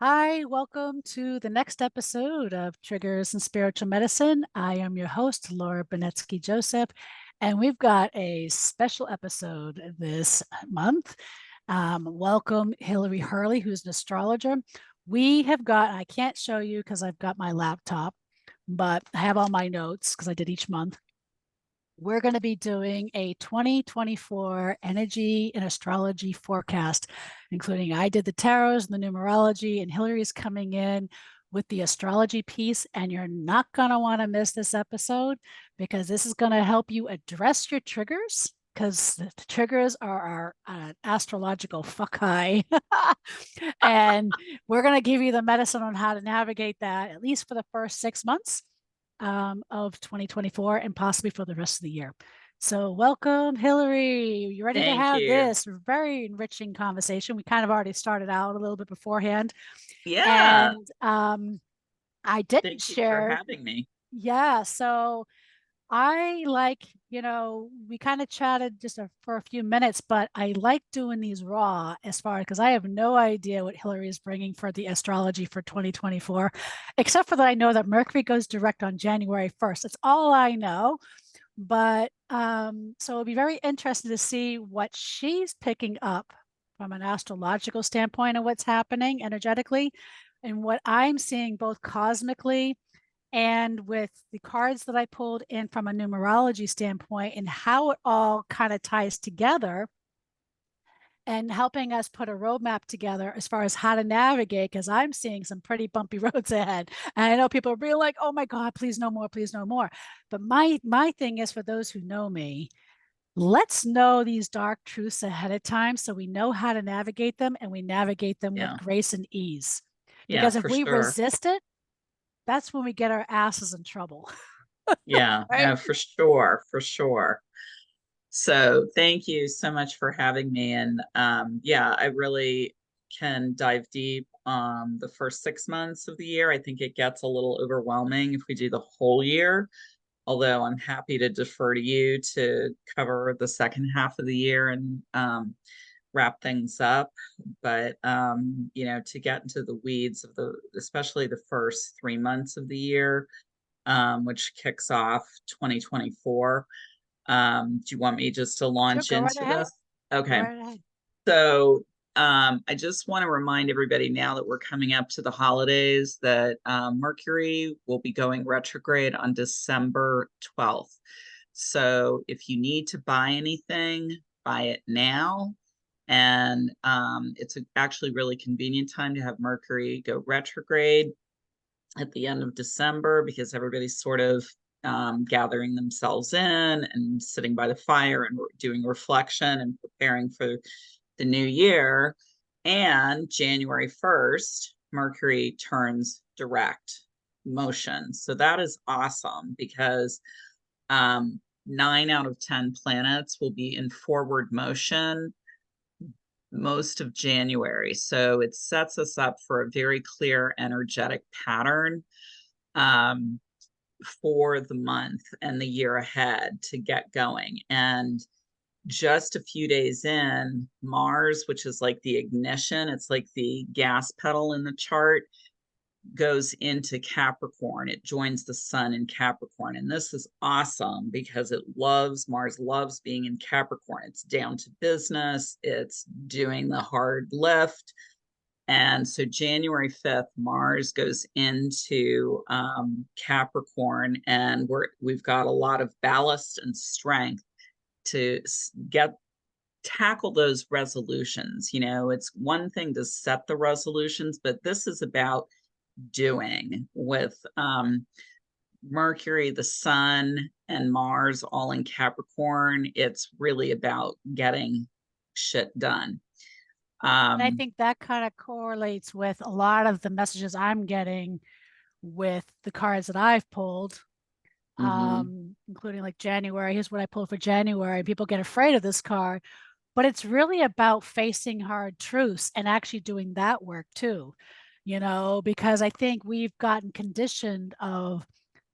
Hi, welcome to the next episode of Triggers and Spiritual Medicine. I am your host, Laura Bonetsky Joseph, and we've got a special episode this month. Welcome, Hilary Harley, who's an astrologer. I can't show you because I've got my laptop, but I have all my notes because I did each month. We're going to be doing a 2024 energy and astrology forecast, including I did the tarots and the numerology, and Hilary's coming in with the astrology piece. And you're not going to want to miss this episode because this is going to help you address your triggers. Because the triggers are our astrological fuck high. And we're going to give you the medicine on how to navigate that, at least for the first 6 months of 2024 and possibly for the rest of the year. So, welcome, Hilary. You ready to Thank have you. this very enriching conversation? We kind of already started out a little bit beforehand, Yeah. and I didn't Thank you for share. having me. Yeah, so I like, we kind of chatted just for a few minutes, but I like doing these raw as far because I have no idea what Hillary is bringing for the astrology for 2024, except for that I know that Mercury goes direct on January 1st. That's all I know. But so it'll be very interesting to see what she's picking up from an astrological standpoint of what's happening energetically and what I'm seeing both cosmically and with the cards that I pulled in from a numerology standpoint and how it all kind of ties together and helping us put a roadmap together as far as how to navigate because I'm seeing some pretty bumpy roads ahead. And I know people are really like, oh my God, please no more, please no more. But my thing is for those who know me, let's know these dark truths ahead of time so we know how to navigate them and we navigate them with Yeah. grace and ease. Yeah, Because if for we sure. resist it, that's when we get our asses in trouble. Yeah, Right? no, for sure, for sure. So thank you so much for having me. And yeah, I really can dive deep the first 6 months of the year. I think it gets a little overwhelming if we do the whole year, although I'm happy to defer to you to cover the second half of the year and wrap things up. But to get into the weeds of especially the first 3 months of the year, which kicks off 2024. Do you want me just to Sure, launch go right into ahead. this? Go Okay. right ahead. So I just want to remind everybody now that we're coming up to the holidays that Mercury will be going retrograde on December 12th. So if you need to buy anything, buy it now. And it's actually really convenient time to have Mercury go retrograde at the end of December because everybody's sort of gathering themselves in and sitting by the fire and doing reflection and preparing for the new year. And January 1st, Mercury turns direct motion. So that is awesome because 9 out of 10 planets will be in forward motion most of January. So it sets us up for a very clear energetic pattern um, for the month and the year ahead to get going. And just a few days in, Mars, which is like the ignition, it's like the gas pedal in the chart, goes into Capricorn. It joins the sun in Capricorn. And this is awesome because Mars loves being in Capricorn. It's down to business, it's doing the hard lift. And so January 5th, Mars goes into Capricorn, and we've got a lot of ballast and strength to get tackle those resolutions. It's one thing to set the resolutions, but this is about doing with Mercury, the Sun, and Mars all in Capricorn. It's really about getting shit done. And I Um, think that kind of correlates with a lot of the messages I'm getting with the cards that I've pulled, mhm. including like January. Here's what I pulled for January. People get afraid of this card, but it's really about facing hard truths and actually doing that work too, because I think we've gotten conditioned of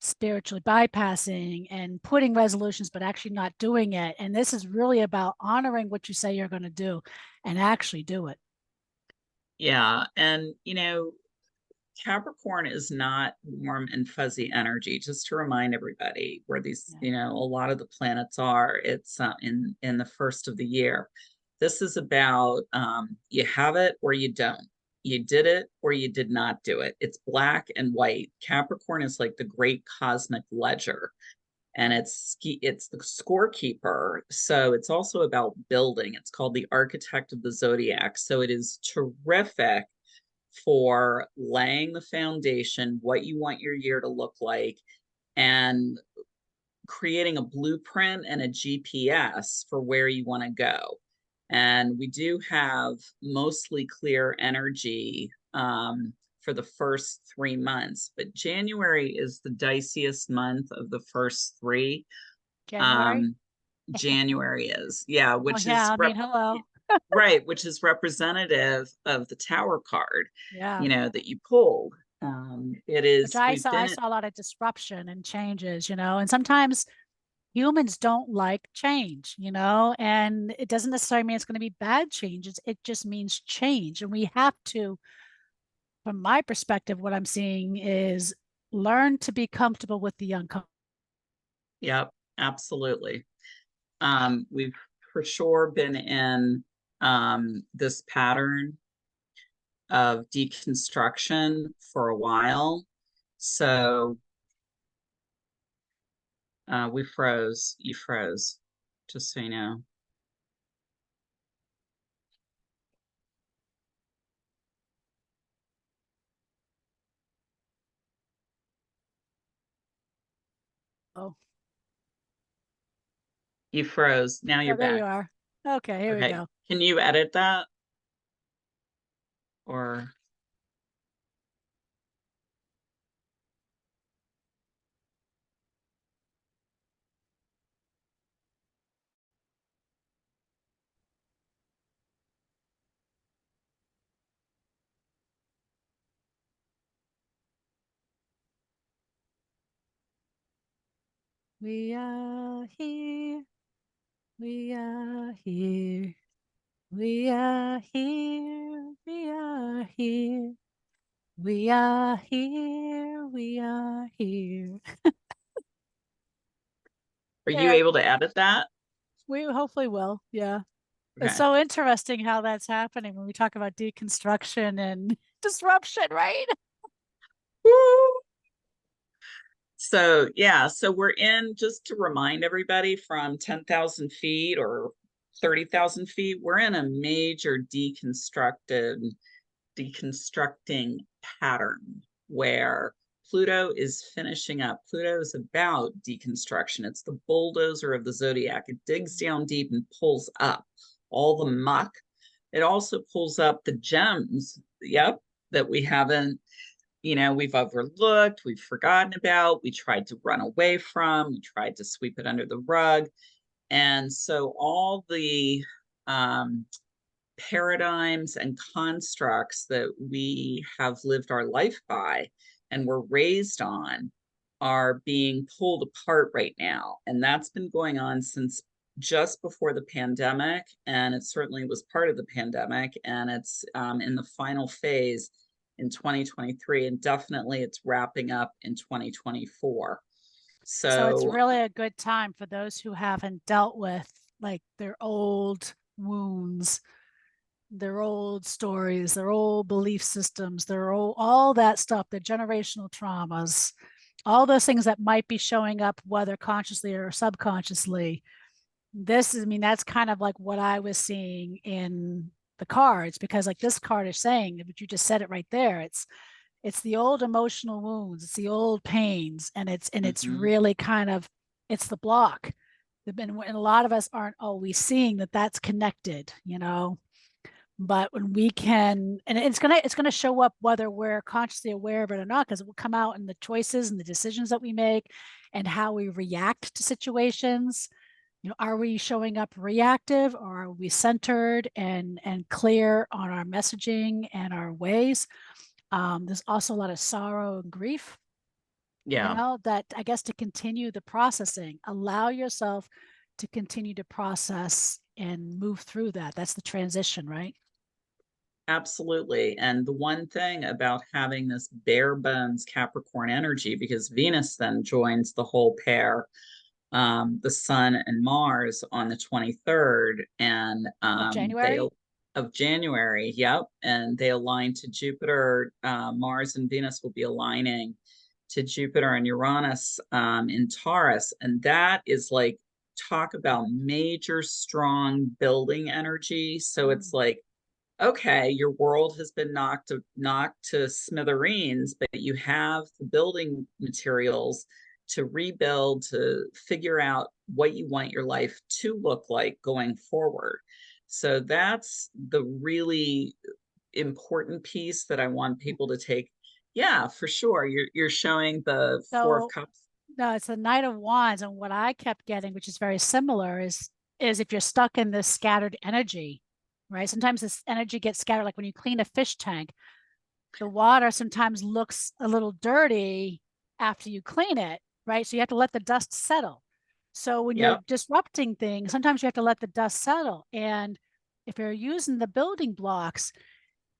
spiritually bypassing and putting resolutions, but actually not doing it. And this is really about honoring what you say you're going to do and actually do it. Yeah. And, Capricorn is not warm and fuzzy energy. Just to remind everybody where these, Yeah. a lot of the planets are. It's in the first of the year. This is about you have it or you don't. You did it or you did not do it. It's black and white. Capricorn is like the great cosmic ledger, and it's the scorekeeper. So it's also about building. It's called the architect of the zodiac. So it is terrific for laying the foundation, what you want your year to look like, and creating a blueprint and a GPS for where you want to go. And we do have mostly clear energy for the first 3 months, but January is the diciest month of the first three. January. Um, January is, yeah, Oh yeah, I mean, hello. right, which is representative of the Tower card, Yeah. that you pulled. It Which is, I we've saw I been, saw a lot of disruption and changes, and sometimes humans don't like change, and it doesn't necessarily mean it's going to be bad changes. It just means change. And we have to, from my perspective, what I'm seeing is learn to be comfortable with the uncomfortable. yep, absolutely. We've for sure been in this pattern of deconstruction for a while. So we froze, you froze, just so you know. Oh, You froze. Now you're there you back. are. Okay, here we Okay. go. Can you edit that? Or We are here. We are here. We are here. We are here. We are here. We are here. are you There. able to edit that? We hopefully will. Yeah. It's Okay. so interesting how that's happening when we talk about deconstruction and disruption, right? Woo! So, yeah, so we're in, just to remind everybody, from 10,000 feet or 30,000 feet, we're in a major deconstructing pattern where Pluto is finishing up. Pluto is about deconstruction. It's the bulldozer of the zodiac. It digs down deep and pulls up all the muck. It also pulls up the gems, yep, that we've overlooked, we've forgotten about, we tried to run away from, we tried to sweep it under the rug. And so all the paradigms and constructs that we have lived our life by and were raised on are being pulled apart right now. And that's been going on since just before the pandemic. And it certainly was part of the pandemic. And it's in the final phase in 2023. And definitely it's wrapping up in 2024. So it's So, really a good time for those who haven't dealt with like their old wounds, their old stories, their old belief systems, their old all that stuff, their generational traumas, all those things that might be showing up, whether consciously or subconsciously. I mean, that's kind of like what I was seeing in the cards, because like this card is saying, but you just said it right there. It's the old emotional wounds, it's the old pains, and it's mhm, really kind of it's the block. And a lot of us aren't always seeing that that's connected. But when we can, and it's gonna show up whether we're consciously aware of it or not, because it will come out in the choices and the decisions that we make and how we react to situations. Are we showing up reactive, or are we centered and clear on our messaging and our ways? There's also a lot of sorrow and grief, yeah, that I guess to continue the processing, allow yourself to continue to process and move through that. That's the transition, right? Absolutely. And the one thing about having this bare bones Capricorn energy, because Venus then joins the whole pair, the Sun and Mars on the 23rd, and Of they January? of January. Yep, and they align to Jupiter. Mars and Venus will be aligning to Jupiter and Uranus in Taurus, and that is like talk about major strong building energy. So it's Mm. like, okay, your world has been knocked to smithereens, but you have the building materials to rebuild, to figure out what you want your life to look like going forward. So that's the really important piece that I want people to take. Yeah, for sure. You're showing the Four of So Cups. no, it's the Knight of Wands, and what I kept getting, which is very similar, is if you're stuck in this scattered energy, right? Sometimes this energy gets scattered, like when you clean a fish tank, the water sometimes looks a little dirty after you clean it, right? So you have to let the dust settle. So when you're Yep. disrupting things, sometimes you have to let the dust settle. And if you're using the building blocks,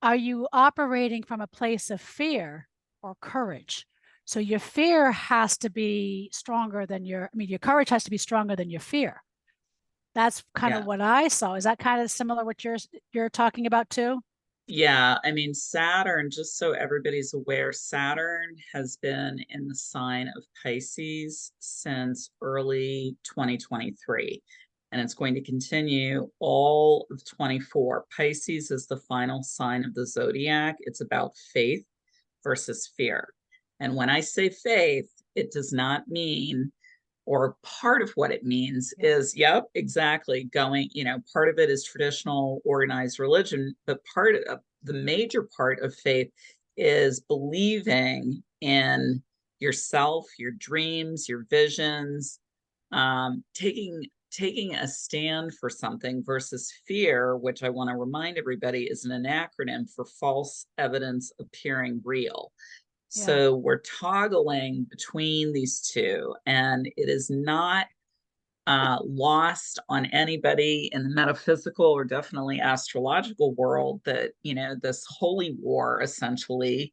are you operating from a place of fear or courage? So your fear has to be stronger than your courage has to be stronger than your fear. That's kind of Yeah. what I saw. Is that kind of similar what you're talking about too? Yeah, I mean, Saturn, just so everybody's aware, Saturn has been in the sign of Pisces since early 2023, and it's going to continue all of 24. Pisces is the final sign of the zodiac. It's about faith versus fear. And when I say faith, it does not mean, or part of what it means Yeah. is, yep, exactly, going, part of it is traditional organized religion, but part of the major part of faith is believing in yourself, your dreams, your visions, taking a stand for something versus fear, which I want to remind everybody is an acronym for false evidence appearing real. Yeah. So we're toggling between these two, and it is not lost on anybody in the metaphysical or definitely astrological world that, this holy war essentially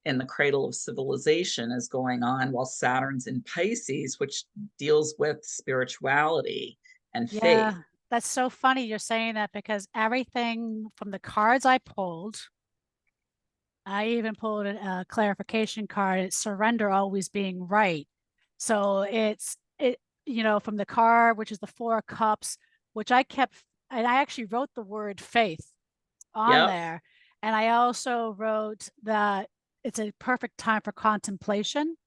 in the cradle of civilization is going on while Saturn's in Pisces, which deals with spirituality and faith. Yeah, that's so funny you're saying that because everything from the cards I pulled, I even pulled a clarification card, it's surrender always being right. So from the card, which is the Four of Cups, which I kept, and I actually wrote the word faith on Yep. there. And I also wrote that it's a perfect time for contemplation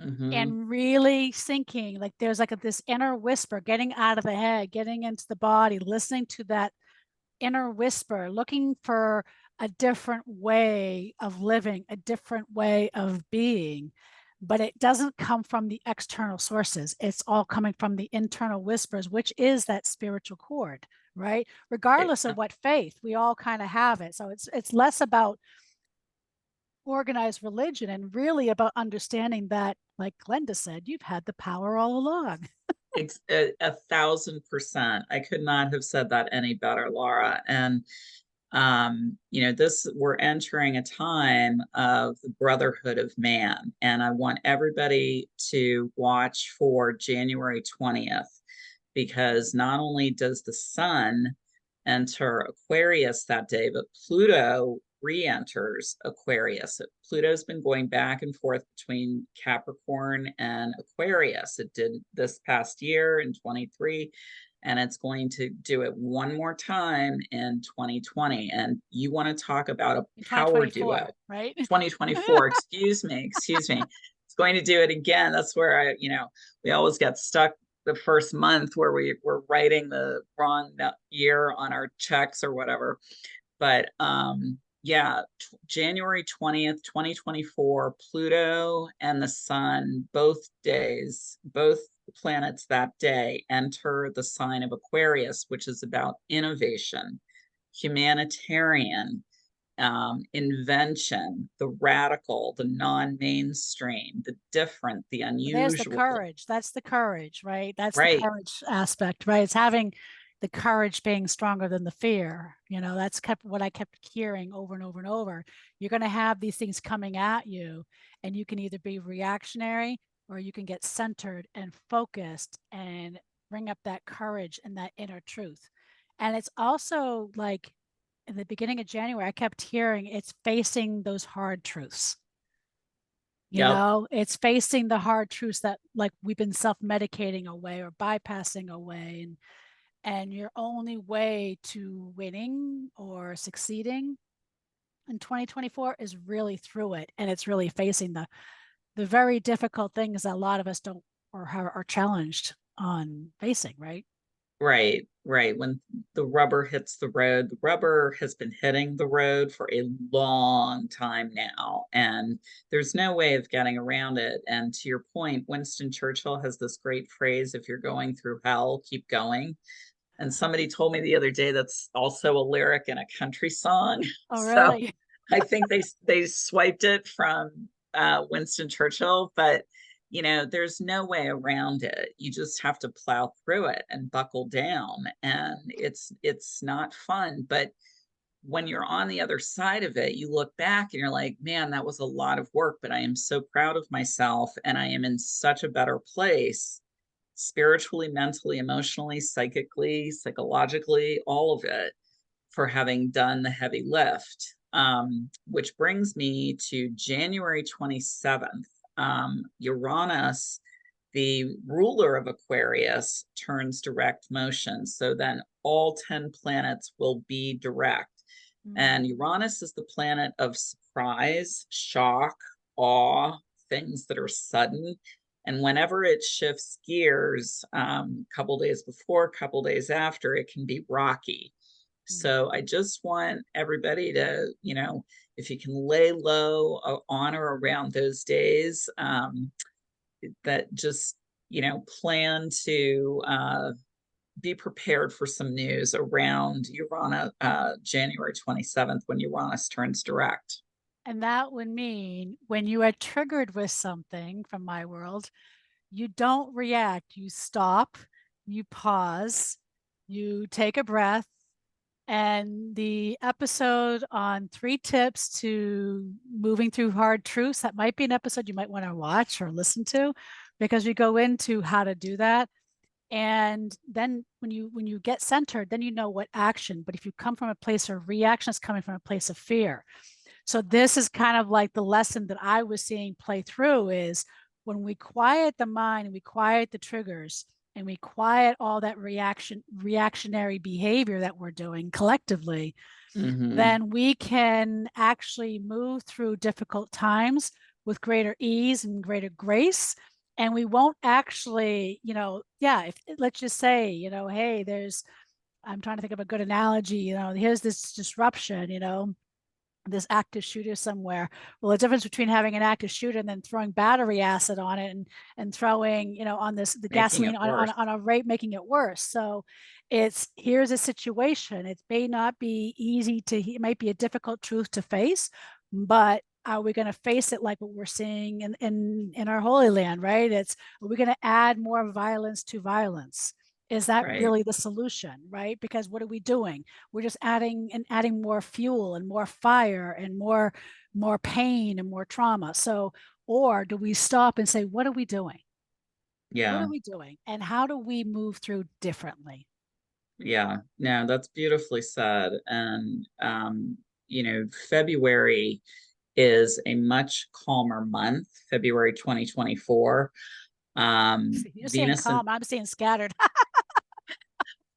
Mm-hmm. and really sinking. Like there's like this inner whisper, getting out of the head, getting into the body, listening to that inner whisper, looking for a different way of living, a different way of being. But it doesn't come from the external sources. It's all coming from the internal whispers, which is that spiritual cord, right? It, Regardless of what faith, we all kind of have it. So it's less about organized religion and really about understanding that, like Glenda said, you've had the power all along. 1,000%. I could not have said that any better, Laura. And this, we're entering a time of the brotherhood of man, and I want everybody to watch for January 20th, because not only does the sun enter Aquarius that day, but Pluto re-enters Aquarius. Pluto's been going back and forth between Capricorn and Aquarius. It did this past year in 23, and it's going to do it one more time in 2020. And you want to talk about a In power 2024, duo. right? 2024, excuse me. It's going to do it again. That's where we always get stuck the first month where we were writing the wrong year on our checks or whatever. But yeah, January 20th, 2024, Pluto and the sun, both days, both planets that day enter the sign of Aquarius, which is about innovation, humanitarian, invention, the radical, the non-mainstream, the different, the There's the unusual. courage. That's the courage, right? That's the Right. courage aspect, right? It's having the courage being stronger than the fear. That's kept what I kept hearing over and over and over. You're going to have these things coming at you, and you can either be reactionary or you can get centered and focused and bring up that courage and that inner truth. And it's also like in the beginning of January, I kept hearing it's facing those hard truths. Yep. It's facing the hard truths that like we've been self-medicating away or bypassing away. And your only way to winning or succeeding in 2024 is really through it. And it's really facing the very difficult things that a lot of us don't or are challenged on facing, right? Right, right. When the rubber hits the road, the rubber has been hitting the road for a long time now, and there's no way of getting around it. And to your point, Winston Churchill has this great phrase, if you're going through hell, keep going. And somebody told me the other day that's also a lyric in a country song. Oh, So really? I think they swiped it from Winston Churchill, but there's no way around it. You just have to plow through it and buckle down, and it's not fun. But when you're on the other side of it, you look back and you're like, man, that was a lot of work, but I am so proud of myself, and I am in such a better place spiritually, mentally, emotionally, psychically, psychologically, all of it for having done the heavy lift. Which brings me to January 27th. Uranus, the ruler of Aquarius, turns direct motion. So then all 10 planets will be direct. And Mm. Uranus is the planet of surprise, shock, awe, things that are sudden. And whenever it shifts gears, couple days before, couple days after, it can be rocky. So I just want everybody to, if you can lay low on or around those days, that just, plan to be prepared for some news around Uranus, January 27th, when Uranus turns direct. And that would mean when you are triggered with something from my world, you don't react. You stop, you pause, you take a breath. And the episode on 3 tips to moving through hard truths, that might be an episode you might want to watch or listen to, because we go into how to do that. And then when you get centered, then you know what action. But if you come from a place of reaction, it's coming from a place of fear. So this is kind of like the lesson that I was seeing play through is when we quiet the mind and we quiet the triggers and we quiet all that reactionary behavior that we're doing collectively, Mm-hmm. then we can actually move through difficult times with greater ease and greater grace. And we won't actually, if let's just say, hey, I'm trying to think of a good analogy, here's this disruption, this active shooter somewhere. Well, the difference between having an active shooter and then throwing battery acid on it and throwing, on the Making gasoline it worse. on a rate, making it worse. So here's a situation. It may not be easy it might be a difficult truth to face, but are we going to face it like what we're seeing in our Holy Land, right? Are we going to add more violence to violence? Is that Right. really the solution, right? Because what are we doing? We're just adding more fuel and more fire and more pain and more trauma. So, or do we stop and say, what are we doing? What Yeah. are we doing? And how do we move through differently? Yeah. No, that's beautifully said. And, February is a much calmer month, February 2024. You're saying Venus and calm, I'm saying scattered.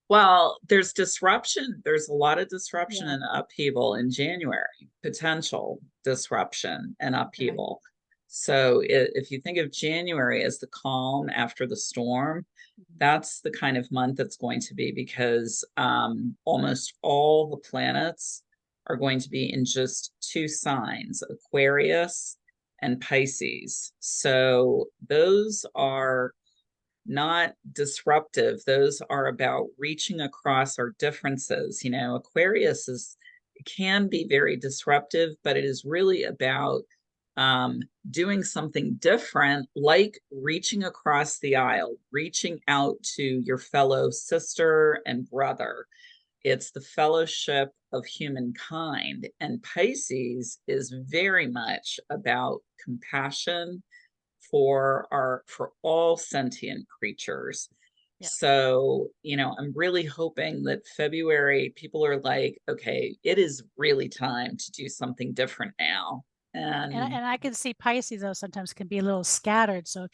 Well, there's disruption. There's a lot of disruption Yeah. and upheaval in January, potential disruption and Okay. upheaval. So if you think of January as the calm after the storm, that's the kind of month it's going to be, because almost all the planets are going to be in just 2 signs, Aquarius and Pisces. So those are not disruptive. Those are about reaching across our differences. Aquarius can be very disruptive, but it is really about um, doing something different, like reaching across the aisle, reaching out to your fellow sister and brother. It's the fellowship of humankind. And Pisces is very much about compassion for all sentient creatures. Yeah. So, I'm really hoping that February people are like, okay, it is really time to do something different now. And And I can see Pisces though sometimes can be a little scattered. So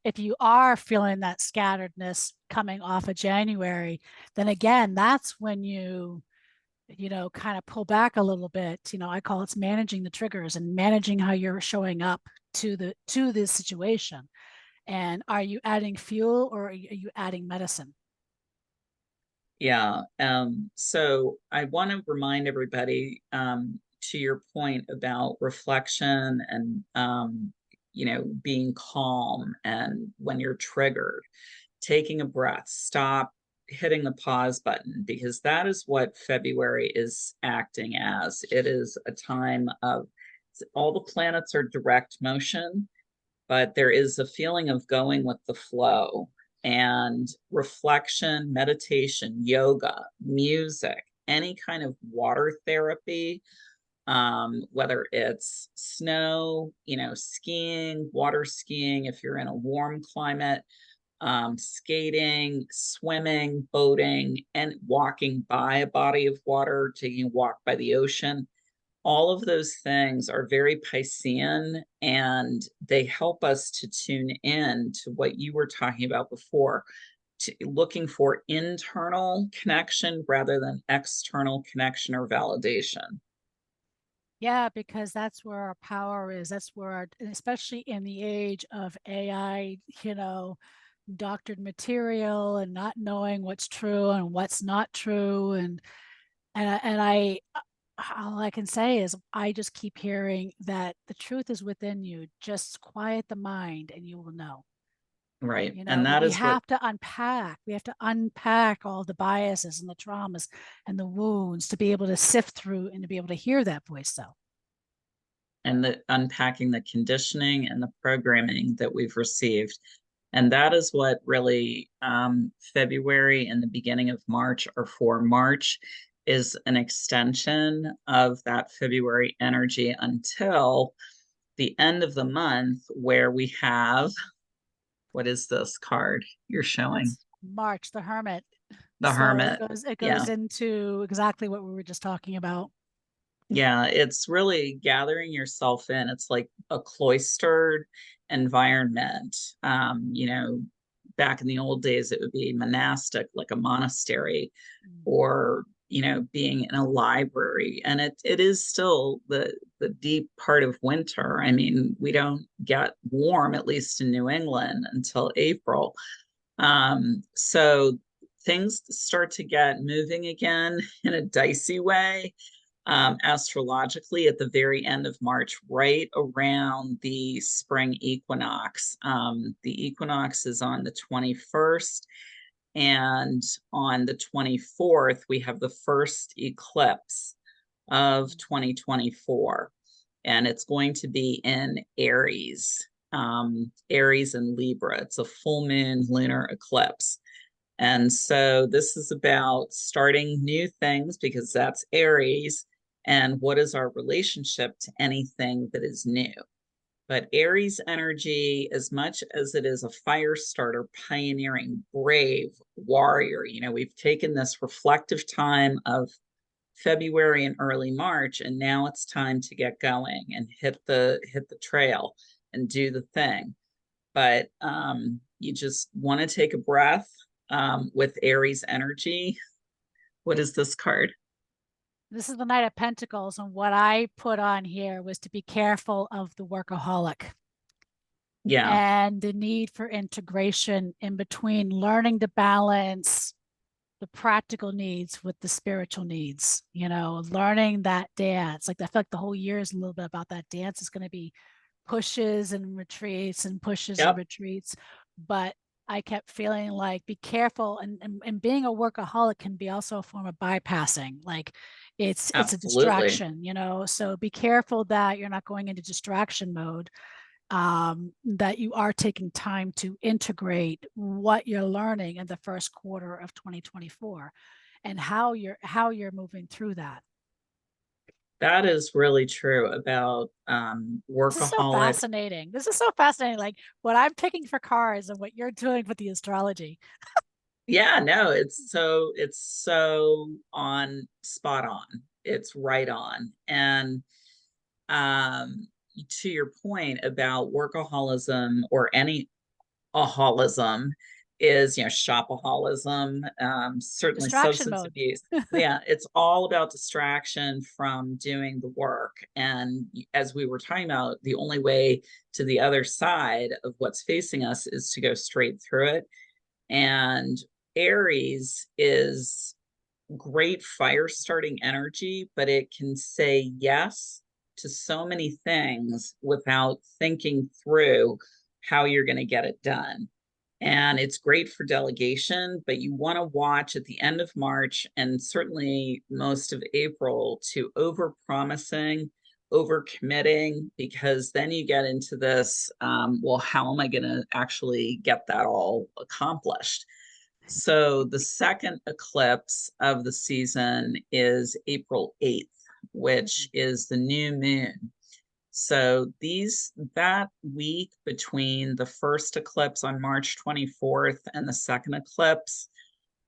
if you are feeling that scatteredness coming off of January, then again, that's when you kind of pull back a little bit. I call it managing the triggers and managing how you're showing up to this situation. And are you adding fuel or are you adding medicine? yeah, so I want to remind everybody, to your point about reflection and, being calm, and when you're triggered, taking a breath, stop, hitting the pause button, because that is what February is acting as. It is a time of all the planets are direct motion, but there is a feeling of going with the flow, and reflection, meditation, yoga, music, any kind of water therapy, whether it's snow, skiing, water skiing, if you're in a warm climate, skating, swimming, boating, and walking by a body of water, taking a walk by the ocean. All of those things are very Piscean, and they help us to tune in to what you were talking about before, to looking for internal connection rather than external connection or validation. Yeah, because that's where our power is. That's where especially in the age of AI, doctored material and not knowing what's true and what's not true. And all I can say is I just keep hearing that the truth is within you. Just quiet the mind and you will know. Right. And But that we is what, have to unpack. We have to unpack all the biases and the traumas and the wounds to be able to sift through and to be able to hear that voice, though. and the unpacking the conditioning and the programming that we've received. And that is what really, February and the beginning of March are for. March is an extension of that February energy until the end of the month, where we have, what is this card you're showing? That's March, the Hermit. The So it Hermit. goes it Yeah. goes into exactly what we were just talking about. Yeah, it's really gathering yourself in. It's like a cloistered environment. Back in the old days, it would be monastic, like a monastery, Mm. or being in a library. And it is still the deep part of winter. I mean, we don't get warm, at least in New England, until April. So things start to get moving again in a dicey way, astrologically, at the very end of March, right around the spring equinox. The equinox is on the 21st, and on the 24th, we have the first eclipse of 2024, and it's going to be in Aries, Aries and Libra. It's a full moon lunar eclipse. And so this is about starting new things, because that's Aries. And what is our relationship to anything that is new? But Aries energy, as much as it is a fire starter, pioneering, brave, warrior, we've taken this reflective time of February and early March, and now it's time to get going and hit the trail and do the thing. But you just want to take a breath, with Aries energy. What is this card? This is the Knight of Pentacles, and what I put on here was to be careful of the workaholic Yeah. and the need for integration in between learning to balance the practical needs with the spiritual needs, learning that dance. Like I feel like the whole year is a little bit about that dance. It's going to be pushes and retreats and pushes and Yep. retreats. But I kept feeling like be careful, and being a workaholic can be also a form of bypassing. Like It's a Absolutely. distraction, so be careful that you're not going into distraction mode, that you are taking time to integrate what you're learning in the first quarter of 2024 and how you're moving through that. That is really true about This is so workaholic. fascinating. This is so fascinating. Like what I'm picking for cards and what you're doing with the astrology. Yeah, no, it's so on spot on. It's right on. And um to your point about workaholism or any aholism is, shopaholism, certainly Distraction substance mode. abuse. Yeah, it's all about distraction from doing the work. And as we were talking about, the only way to the other side of what's facing us is to go straight through it. And Aries is great fire starting energy, but it can say yes to so many things without thinking through how you're going to get it done. And it's great for delegation, but you want to watch at the end of March and certainly most of April to over promising, over committing, because then you get into this, well, how am I going to actually get that all accomplished? So the second eclipse of the season is April 8th, which is the new moon. So that week between the first eclipse on March 24th and the second eclipse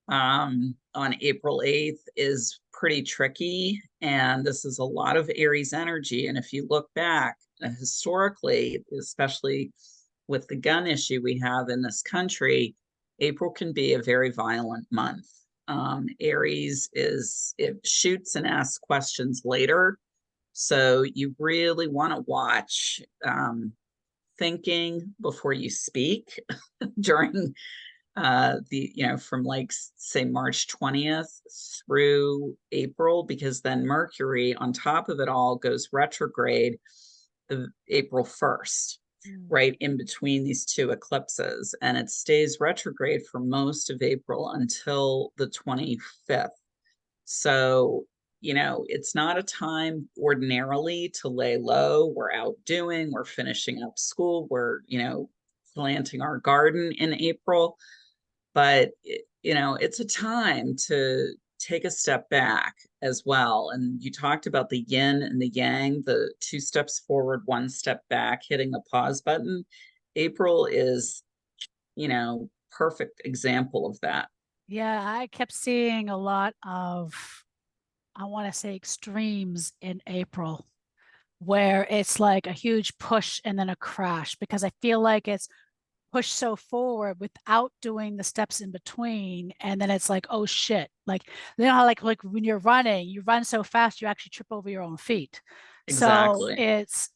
on April 8th is pretty tricky. And this is a lot of Aries energy. And if you look back historically, especially with the gun issue we have in this country, April can be a very violent month. Aries it shoots and asks questions later. So you really want to watch thinking before you speak during from like say March 20th through April, because then Mercury on top of it all goes retrograde the April 1st, Mm. right in between these two eclipses, and it stays retrograde for most of April until the 25th. So, it's not a time ordinarily to lay low. We're out doing, we're finishing up school, we're, planting our garden in April, but it's a time to take a step back as well. And you talked about the yin and the yang, the 2 steps forward, 1 step back, hitting the pause button. April is, perfect example of that. Yeah, I kept seeing a lot of, I want to say, extremes in April, where it's like a huge push and then a crash, because I feel like it's push so forward without doing the steps in between, and then it's like, oh shit, like how like when you're running, you run so fast you actually trip over your own feet. So Exactly. it's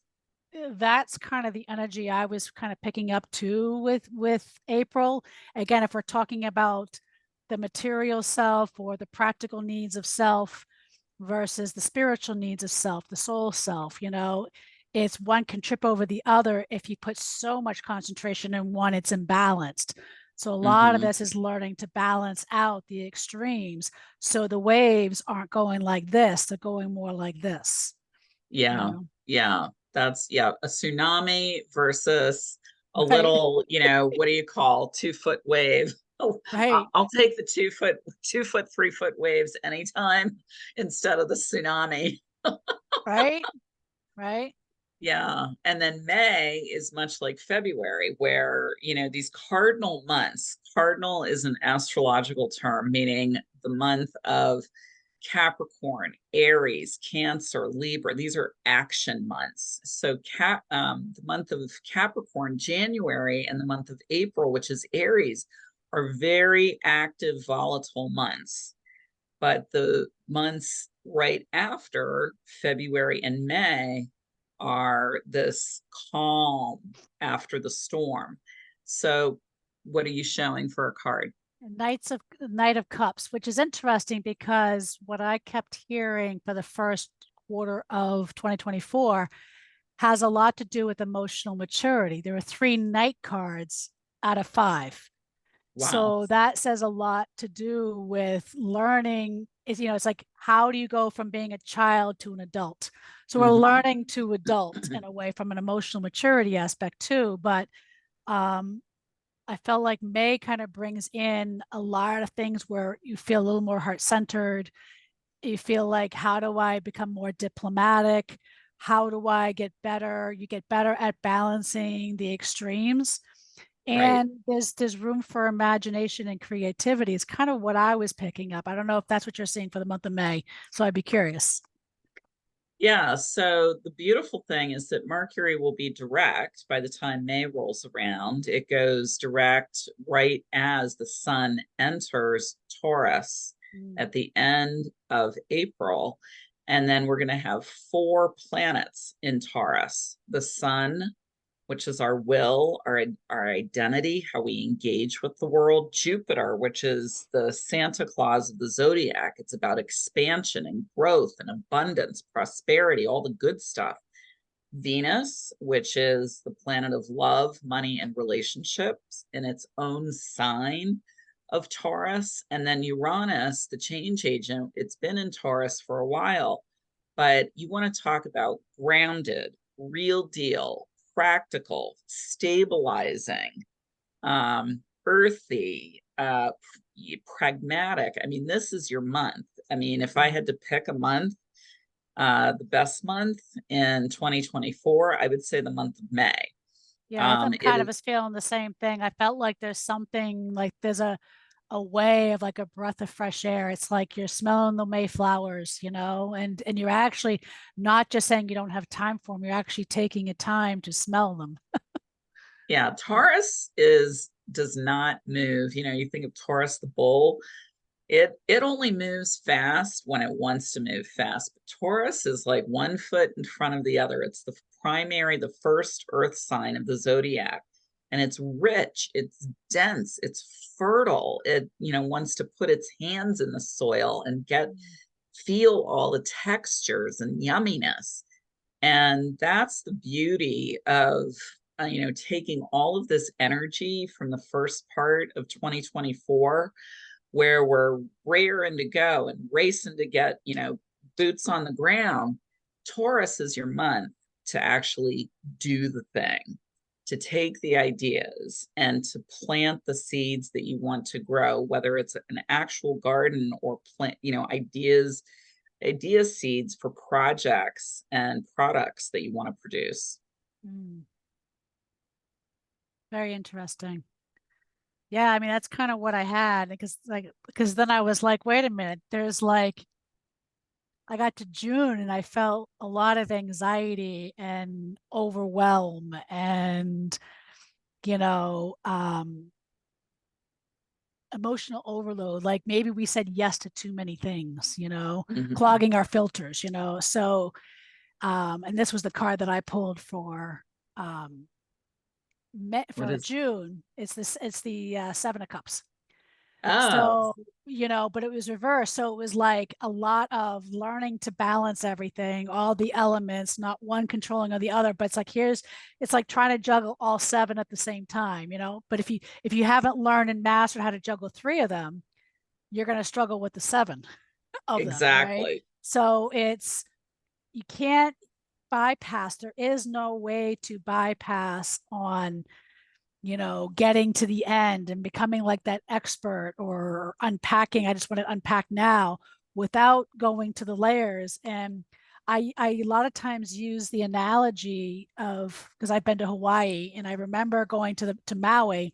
that's kind of the energy I was kind of picking up too with April. Again, if we're talking about the material self or the practical needs of self versus the spiritual needs of self, the soul self, it's one can trip over the other. If you put so much concentration in one, it's imbalanced. So a lot of Mm-hmm. this is learning to balance out the extremes. So the waves aren't going like this, they're going more like this, you Yeah, know? yeah. That's yeah, a tsunami versus a Right, little, what do you call 2 foot wave? Oh, right, I'll take the 2 foot, 3 foot waves anytime instead of the tsunami. right, right. Yeah. And then May is much like February, where, these cardinal months, cardinal is an astrological term, meaning the month of Capricorn, Aries, Cancer, Libra. These are action months. So the month of Capricorn, January, and the month of April, which is Aries, are very active, volatile months. But the months right after February and May are this calm after the storm. So what are you showing for a card? Knight of Cups, which is interesting because what I kept hearing for the first quarter of 2024 has a lot to do with emotional maturity. There are three Knight cards out of five. Wow. So that says a lot to do with learning is, it's like, how do you go from being a child to an adult? So we're Mhm. learning to adult in a way from an emotional maturity aspect too. But um, I felt like May kind of brings in a lot of things where you feel a little more heart centered. You feel like, how do I become more diplomatic? How do I get better? You get better at balancing the extremes. Right. And there's room for imagination and creativity. It's kind of what I was picking up. I don't know if that's what you're seeing for the month of May. So I'd be curious. Yeah, so the beautiful thing is that Mercury will be direct by the time May rolls around. It goes direct right as the sun enters Taurus Mm. at the end of April. And then we're going to have four planets in Taurus: the sun, which is our will, our identity, how we engage with the world; Jupiter, which is the Santa Claus of the zodiac. It's about expansion and growth and abundance, prosperity, all the good stuff; Venus, which is the planet of love, money, and relationships in its own sign of Taurus; and then Uranus, the change agent. It's been in Taurus for a while, but you want to talk about grounded, real deal, practical, stabilizing, earthy, pragmatic. I mean, this is your month. I mean, if I had to pick a month, the best month in 2024, I would say the month of May. Yeah, I'm It kind of is, was feeling the same thing. I felt like there's something like there's a way of like a breath of fresh air. It's like you're smelling the Mayflowers, and you're actually not just saying you don't have time for them, you're actually taking a time to smell them. yeah, Taurus is does not move. You know, you think of Taurus, the bull, it only moves fast when it wants to move fast. But Taurus is like one foot in front of the other. It's the primary, the first earth sign of the zodiac. And it's rich, it's dense, it's fertile. It, wants to put its hands in the soil and feel all the textures and yumminess. And that's the beauty of taking all of this energy from the first part of 2024, where we're raring to go and racing to get, boots on the ground. Taurus is your month to actually do the thing, to take the ideas and to plant the seeds that you want to grow, whether it's an actual garden or plant, idea seeds for projects and products that you want to produce. Mm, very interesting. Yeah, I mean that's kind of what I had because then I was like, wait a minute, there's like I got to June and I felt a lot of anxiety and overwhelm and you know, emotional overload. Like maybe we said yes to too many things, Mm-hmm. clogging our filters, So, and this was the card that I pulled um, What for is? June. It's the 7 of Cups. Oh, So, but it was reversed. So it was like a lot of learning to balance everything, all the elements, not one controlling of the other. But it's like trying to juggle all seven at the same time, But if you haven't learned and mastered how to juggle three of them, you're going to struggle with the seven of them, right? exactly. So you can't bypass. There is no way to bypass on getting to the end and becoming like that expert or unpacking. I just want to unpack now without going to the layers. And I a lot of times use the analogy of because I've been to Hawaii and I remember going to Maui.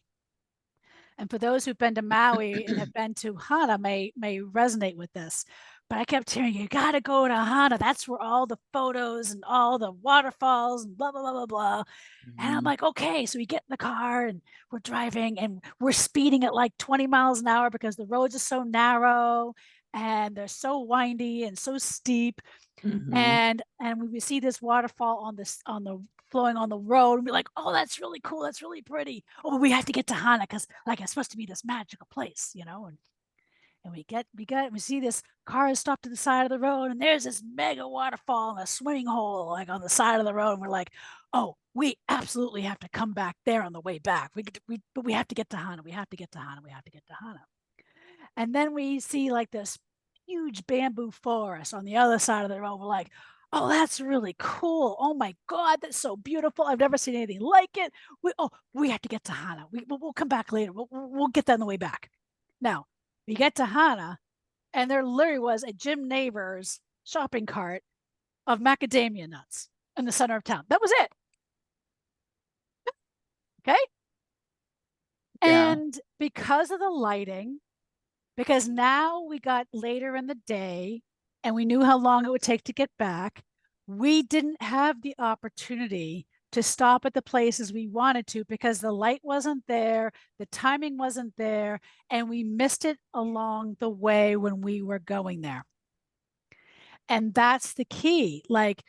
And for those who've been to Maui and have been to Hana may resonate with this. But I kept hearing, you got to go to Hana. That's where all the photos and all the waterfalls and blah, blah, blah, blah, blah. And I'm Mm-hmm. like, okay. So we get in the car and we're driving and we're speeding at like 20 miles an hour because the roads are so narrow and they're so windy and so steep. Mm-hmm. And we see this waterfall on the flowing on the road and be like, oh, that's really cool. That's really pretty. Oh, but we have to get to Hana because like it's supposed to be this magical place, and we see this car is stopped to the side of the road and there's this mega waterfall and a swimming hole like on the side of the road. And we're like, oh, we absolutely have to come back there on the way back. But we have to get to Hana. We have to get to Hana. We have to get to Hana. And then we see like this huge bamboo forest on the other side of the road. We're like, oh, that's really cool. Oh my God, that's so beautiful. I've never seen anything like it. We have to get to Hana. We'll come back later. We'll get that on the way back. Now, we get to Hana, and there literally was a Jim Neighbors shopping cart of macadamia nuts in the center of town. That was it. Okay. Yeah. And because of the lighting, because now we got later in the day and we knew how long it would take to get back, we didn't have the opportunity to stop at the places we wanted to because the light wasn't there, the timing wasn't there, and we missed it along the way when we were going there. And that's the key. Like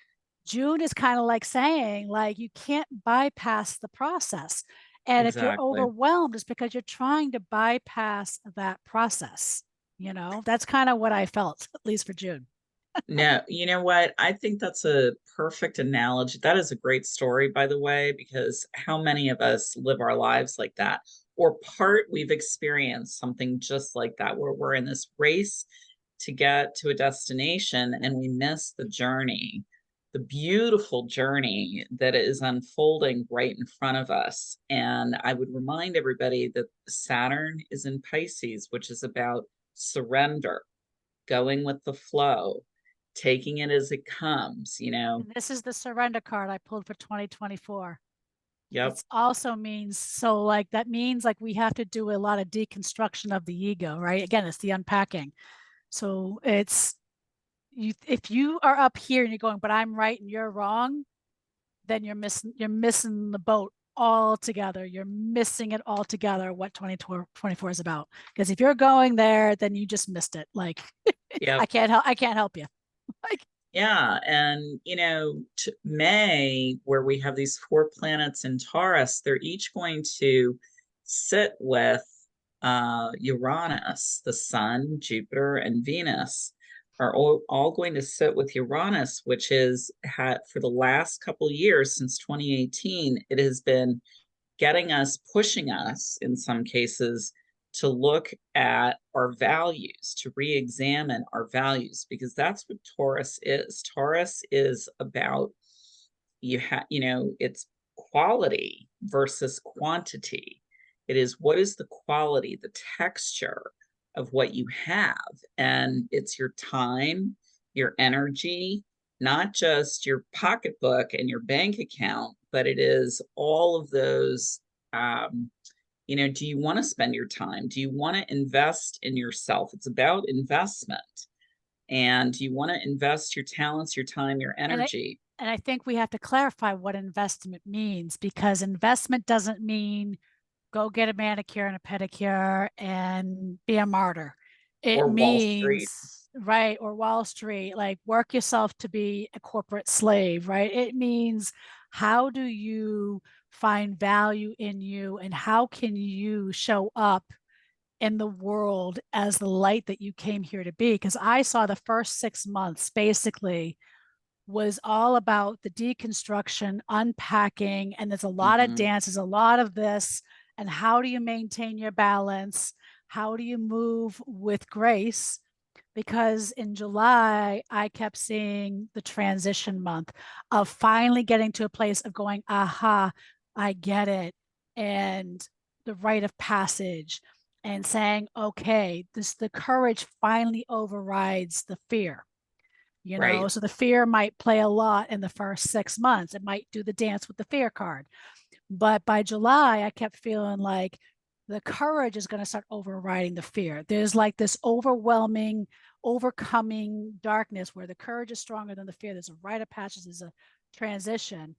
June is kind of like saying, like, you can't bypass the process. And if you're Exactly. overwhelmed, it's because you're trying to bypass that process. That's kind of what I felt, at least for June. No, you know what? I think that's a perfect analogy. That is a great story, by the way, because how many of us live our lives like that? Or we've experienced something just like that, where we're in this race to get to a destination and we miss the journey, the beautiful journey that is unfolding right in front of us. And I would remind everybody that Saturn is in Pisces, which is about surrender, going with the flow, taking it as it comes, you know. And this is the surrender card I pulled for 2024. Yep. It also means, so like that means like we have to do a lot of deconstruction of the ego, right? Again, it's the unpacking. So it's you if you are up here and you're going, but I'm right and you're wrong, then you're missing the boat altogether. You're missing it altogether what 2024 is about. Because if you're going there, then you just missed it. Like Yep. I can't help you. Like Yeah, and May, where we have these four planets in Taurus, they're each going to sit with Uranus, the Sun, Jupiter, and Venus are all going to sit with Uranus, which is had for the last couple years since 2018, it has been getting us, pushing us in some cases to look at our values, to re-examine our values, because that's what Taurus is. Taurus is about it's quality versus quantity. It is what is the quality, the texture of what you have, and it's your time, your energy, not just your pocketbook and your bank account, but it is all of those. Do you want to spend your time? Do you want to invest in yourself? It's about investment. And do you want to invest your talents, your time, your and I energy? and I think we have to clarify what investment means because investment doesn't mean go get a manicure and a pedicure and be a martyr. It Or Wall Street? means, right, or Wall Street, like work yourself to be a corporate slave, right? It means how do you find value in you and how can you show up in the world as the light that you came here to be? Because I saw the first 6 months basically was all about the deconstruction, unpacking, and there's a lot of Mm-hmm. dance, there's a lot of this. And how do you maintain your balance? How do you move with grace? Because in July, I kept seeing the transition month of finally getting to a place of going, aha, I get it. And the rite of passage and saying, okay, the courage finally overrides the fear. Right. So the fear might play a lot in the first 6 months. It might do the dance with the fear card. But by July, I kept feeling like the courage is going to start overriding the fear. There's like this overwhelming, overcoming darkness where the courage is stronger than the fear. There's a rite of passage, there's a transition.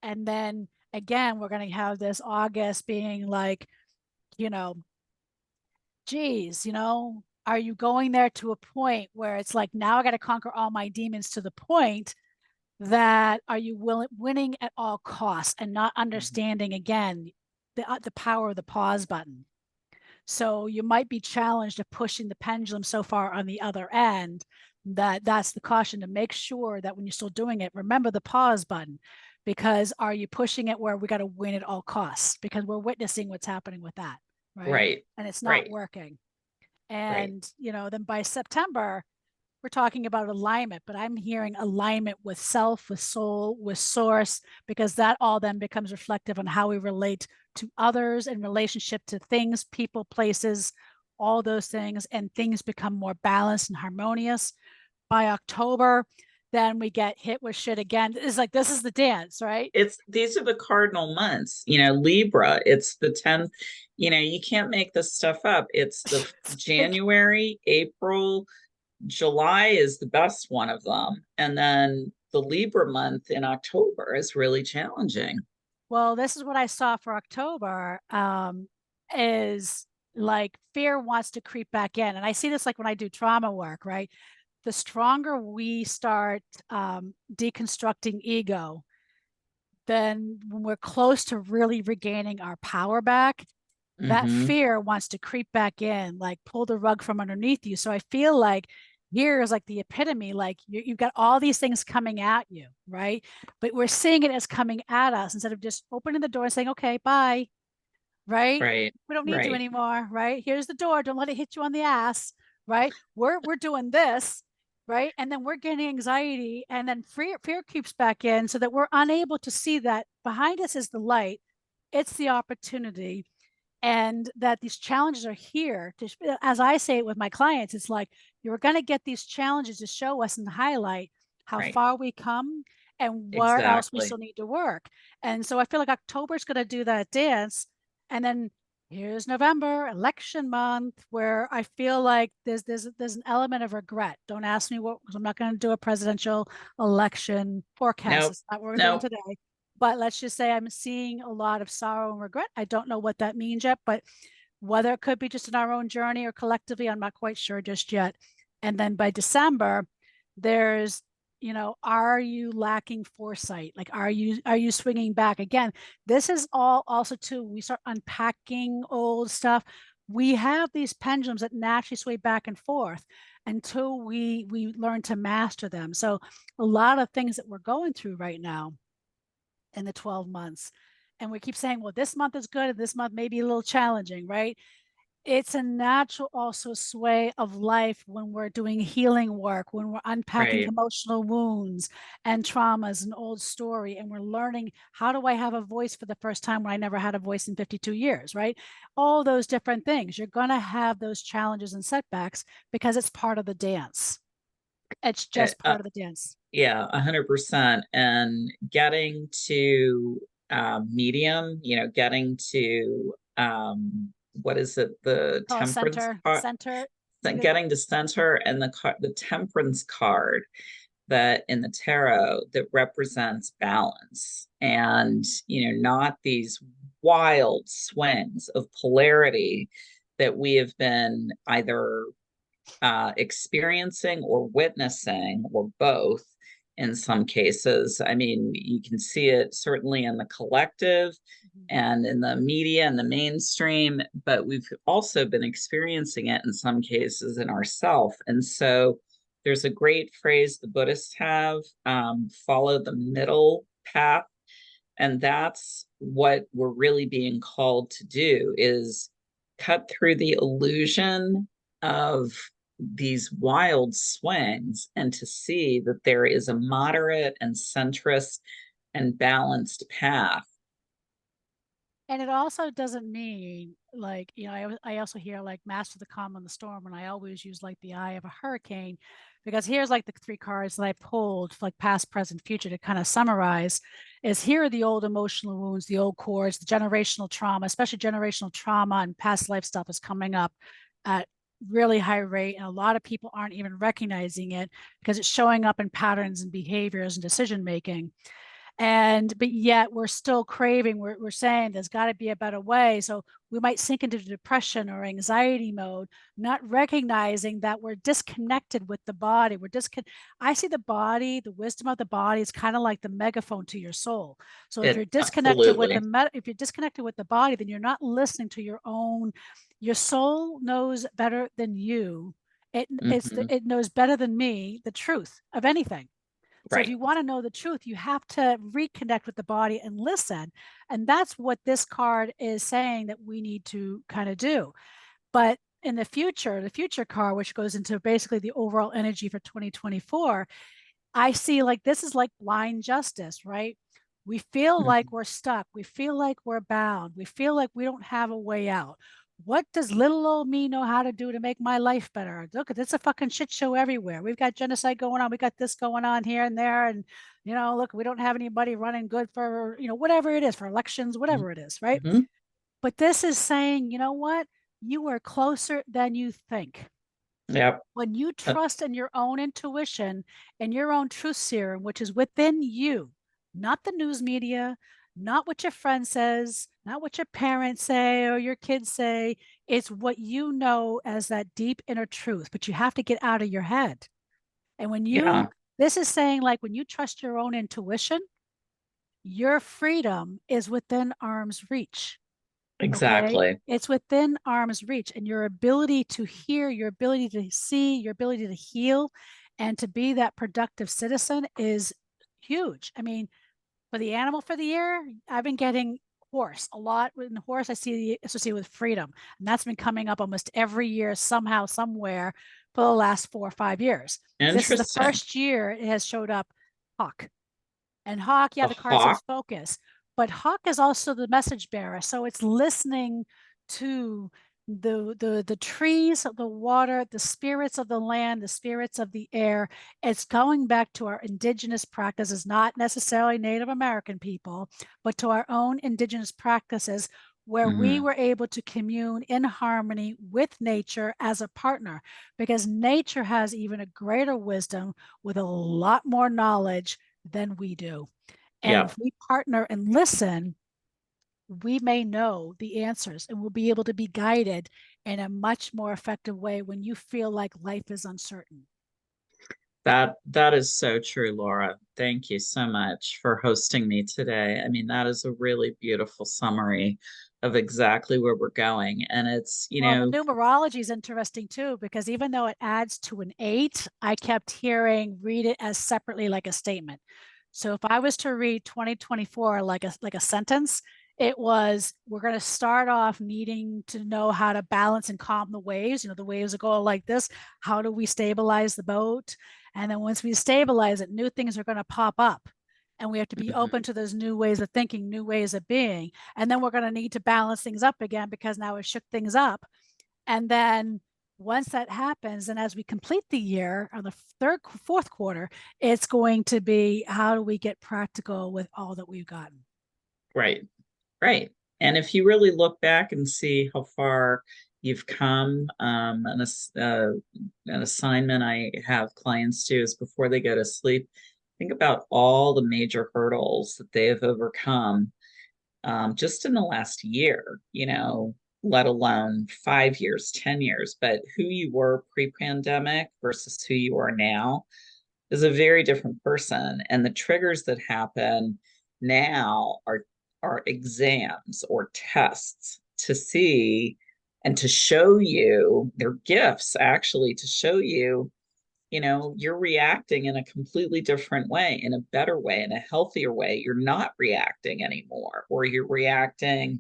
And then again, we're going to have this August being like, you know, geez, are you going there to a point where it's like, now I got to conquer all my demons to the point that are you winning at all costs and not Mm-hmm. understanding again the power of the pause button. So you might be challenged of pushing the pendulum so far on the other end that's the caution to make sure that when you're still doing it, remember the pause button. Because are you pushing it where we got to win at all costs? Because we're witnessing what's happening with that, right? Right. And it's not Right. working. Right. And then by September, we're talking about alignment, but I'm hearing alignment with self, with soul, with source, because that all then becomes reflective on how we relate to others in relationship to things, people, places, all those things, and things become more balanced and harmonious. By October, then we get hit with shit again. It's like, this is the dance, right? These are the cardinal months, Libra, it's the 10th, you can't make this stuff up. It's the Like, January, April, July is the best one of them. And then the Libra month in October is really challenging. well, this is what I saw for October, is like fear wants to creep back in. And I see this like when I do trauma work, right? The stronger we start deconstructing ego, then when we're close to really regaining our power back, that Mm-hmm. fear wants to creep back in, like pull the rug from underneath you. So I feel like here is like the epitome, like you've got all these things coming at you, right? But we're seeing it as coming at us instead of just opening the door and saying, okay, bye, right? Right, We don't need you right, anymore, right? Here's the door. Don't let it hit you on the ass, right? We're doing this, right? And then we're getting anxiety, and then fear creeps back in, so that we're unable to see that behind us is the light. It's the opportunity, and that these challenges are here to, as I say it with my clients, it's like you're going to get these challenges to show us and highlight how right. far we come and where else we Exactly. still need to work. And so I feel like October is going to do that dance. And then here's November, election month, where I feel like there's an element of regret. Don't ask me what, because I'm not going to do a presidential election forecast. Nope. It's not what we're doing Nope. today. But let's just say I'm seeing a lot of sorrow and regret. I don't know what that means yet, but whether it could be just in our own journey or collectively, I'm not quite sure just yet. And then by December, there's, are you lacking foresight? Like, are you swinging back again? This is all also too, we start unpacking old stuff. We have these pendulums that naturally sway back and forth until we learn to master them. So a lot of things that we're going through right now in the 12 months. And we keep saying, well, this month is good and this month may be a little challenging, right? It's a natural also sway of life when we're doing healing work, when we're unpacking Right. emotional wounds and traumas and old story, and we're learning, how do I have a voice for the first time when I never had a voice in 52 years, right? All those different things. You're going to have those challenges and setbacks because it's part of the dance. It's Uh, just uh, part of the dance. yeah, 100%. And getting to medium, getting to what is it, the Call temperance center, card, center. You get getting to center, and the temperance card that in the tarot that represents balance, and not these wild swings of polarity that we have been either experiencing or witnessing, or both in some cases. I mean, you can see it certainly in the collective and in the media and the mainstream, but we've also been experiencing it in some cases in ourselves. And so there's a great phrase the Buddhists have, follow the middle path. And that's what we're really being called to do, is cut through the illusion of these wild swings and to see that there is a moderate and centrist and balanced path. And it also doesn't mean like, I also hear like master the calm and the storm, and I always use like the eye of a hurricane, because here's like the three cards that I pulled, like past, present, future, to kind of summarize, is here are the old emotional wounds, the old cords, the generational trauma, especially generational trauma and past life stuff is coming up at really high rate. And a lot of people aren't even recognizing it because it's showing up in patterns and behaviors and decision making. But yet we're still craving, we're saying there's got to be a better way. So we might sink into depression or anxiety mode, not recognizing that we're disconnected with the body. I see the body, the wisdom of the body is kind of like the megaphone to your soul. So if It you're disconnected with absolutely. if you're disconnected with the body, then you're not listening to your soul knows better than you. Mm-hmm. It knows better than me the truth of anything. So if Right. you want to know the truth, you have to reconnect with the body and listen. And that's what this card is saying that we need to kind of do. But in the future car, which goes into basically the overall energy for 2024, I see like this is like blind justice, right? We feel like Mhm. we're stuck. We feel like we're bound. We feel like we don't have a way out. What does little old me know how to do to make my life better? Look, it's a fucking shit show everywhere. We've got genocide going on. We got this going on here and there. And, look, we don't have anybody running good for, whatever it is, for elections, whatever it is, right? Mhm. But this is saying, you know what? You are closer than you think. Yep. When you Uh, trust in your own intuition and your own truth serum, which is within you, not the news media, not what your friend says, not what your parents say or your kids say, it's what you know as that deep inner truth, but you have to get out of your head. And yeah, this is saying like when you trust your own intuition, your freedom is within arm's reach. Okay. exactly. It's within arm's reach, and your ability to hear, your ability to see, your ability to heal, and to be that productive citizen is huge. I mean, for the animal for the year, I've been getting horse a lot. In horse, I see associated with freedom, and that's been coming up almost every year, somehow, somewhere, for the last 4 or 5 years. This is the Interesting. first year it has showed up hawk. And Hawk, yeah, A the card says hawk. focus, but Hawk is also the message bearer. So it's listening to the trees, the water, the spirits of the land, the spirits of the air. It's going back to our indigenous practices, not necessarily Native American people, but to our own indigenous practices where we Hmm. were able to commune in harmony with nature as a partner, because nature has even a greater wisdom with a lot more knowledge than we do. And Yep. if we partner and listen, we may know the answers and we'll be able to be guided in a much more effective way when you feel like life is uncertain. That is so true, Laura. Thank you so much for hosting me today. I mean, that is a really beautiful summary of exactly where we're going. And it's, Well, the numerology is interesting too, because even though it adds to an eight, I kept hearing read it as separately like a statement. So if I was to read 2024 like a sentence, it was we're going to start off needing to know how to balance and calm the waves. The waves are going like this. How do we stabilize the boat? And then once we stabilize it, new things are going to pop up. And we have to be open Mhm. to those new ways of thinking, new ways of being. And then we're going to need to balance things up again because now it shook things up. And then once that happens, and as we complete the year on the fourth quarter, it's going to be how do we get practical with all that we've gotten? Right, right. And if you really look back and see how far you've come, an assignment I have clients do is before they go to sleep, think about all the major hurdles that they have overcome just in the last year, let alone 5 years, 10 years, but who you were pre-pandemic versus who you are now is a very different person. And the triggers that happen now are exams or tests to see and to show you their gifts actually to show you you're reacting in a completely different way, in a better way, in a healthier way. You're not reacting anymore, or you're reacting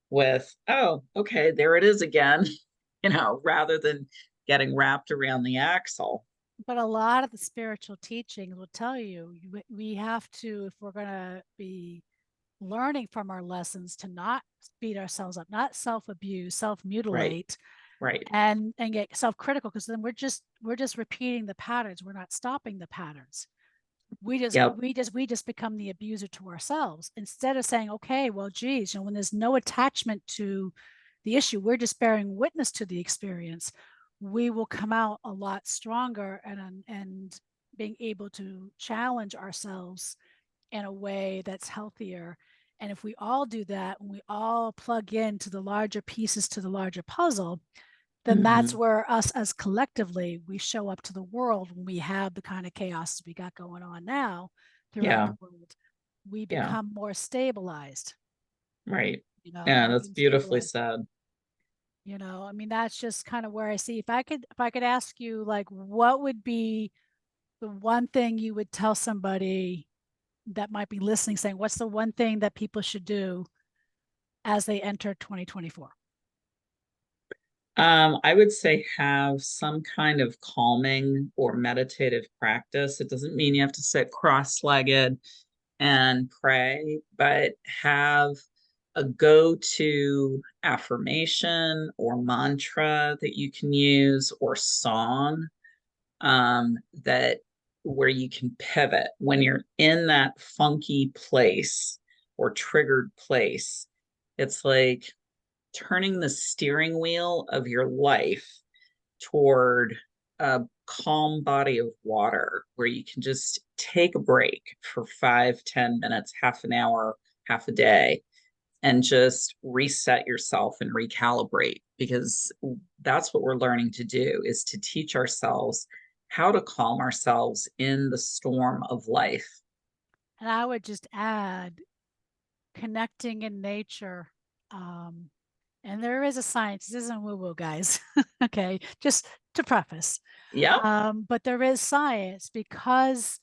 with, oh, okay, there it is again, rather than getting wrapped around the axle. But a lot of the spiritual teachings will tell you we have to, if we're going to be learning from our lessons, to not beat ourselves up, not self-abuse, Right, self-mutilate, right. and get self-critical, because then we're just repeating the patterns. We're not stopping the patterns. Yep. We just become the abuser to ourselves instead of saying, okay, well, geez, when there's no attachment to the issue, we're just bearing witness to the experience. We will come out a lot stronger and being able to challenge ourselves in a way that's healthier. And if we all do that, when we all plug into the larger pieces to the larger puzzle, then that's Hmm. where us as collectively we show up to the world when we have the kind of chaos we got going on now throughout Yeah, the world. We yeah, become more stabilized, right. and Yeah, we that's can beautifully stabilize. said. I mean, that's just kind of where I see. If I could ask you, like, what would be the one thing you would tell somebody that might be listening, saying, what's the one thing that people should do as they enter 2024? I would say have some kind of calming or meditative practice. It doesn't mean you have to sit cross-legged and pray, but have a go-to affirmation or mantra that you can use or song that where you can pivot when you're in that funky place or triggered place. It's like turning the steering wheel of your life toward a calm body of water where you can just take a break for 5, 10 minutes, half an hour, half a day, and just reset yourself and recalibrate, because that's what we're learning to do, is to teach ourselves how to calm ourselves in the storm of life. And I would just add connecting in nature. And there is a science, this isn't woo woo, guys. Okay, just to preface. Yep. But there is science because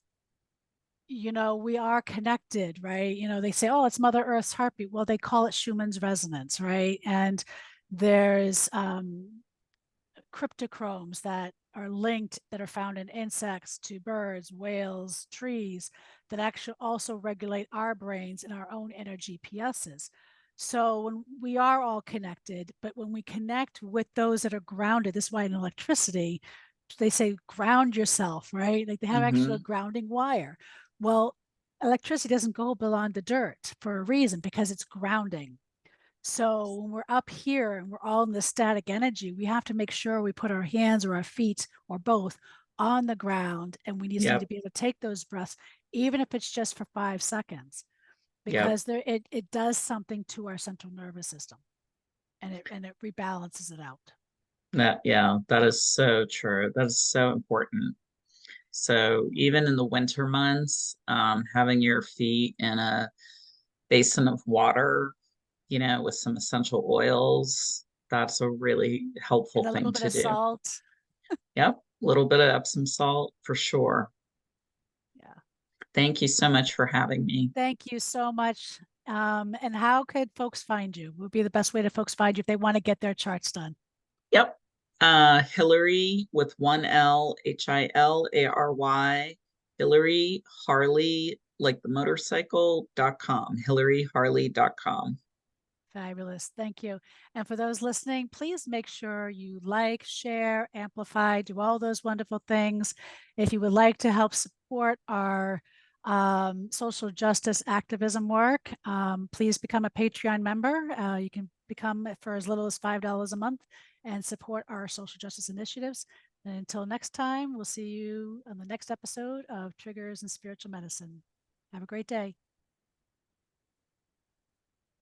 we are connected, right? They say, oh, it's Mother Earth's heartbeat. Well, they call it Schumann's resonance, right? And there's cryptochromes that are linked, that are found in insects to birds, whales, trees, that actually also regulate our brains and our own inner GPSs. So when we are all connected, but when we connect with those that are grounded, this is why in electricity, they say ground yourself, right? Like they have actually a Mm-hmm. grounding wire. Well, electricity doesn't go beyond the dirt for a reason, because it's grounding. So when we're up here and we're all in the static energy, we have to make sure we put our hands or our feet or both on the ground, and we just need to Yep. be able to take those breaths, even if it's just for 5 seconds, Yep. because it does something to our central nervous system, and it rebalances it out. Yeah, that is so true. That is so important. So even in the winter months, having your feet in a basin of water, with some essential oils, that's a really And helpful a little thing bit to of do. salt. Yep, a little bit of Epsom salt for sure. Yeah. Thank you so much for having me. Thank you so much. And how could folks find you? Would be the best way to folks find you if they want to get their charts done? Yep. Hilary with one L, Hilary, Hilary Harley, like the motorcycle.com, hilaryharley.com. Fabulous. Thank you. And for those listening, please make sure you like, share, amplify, do all those wonderful things. If you would like to help support our social justice activism work, please become a Patreon member. You can become it for as little as $5 a month and support our social justice initiatives. And until next time, we'll see you on the next episode of Triggers and Spiritual Medicine. Have a great day.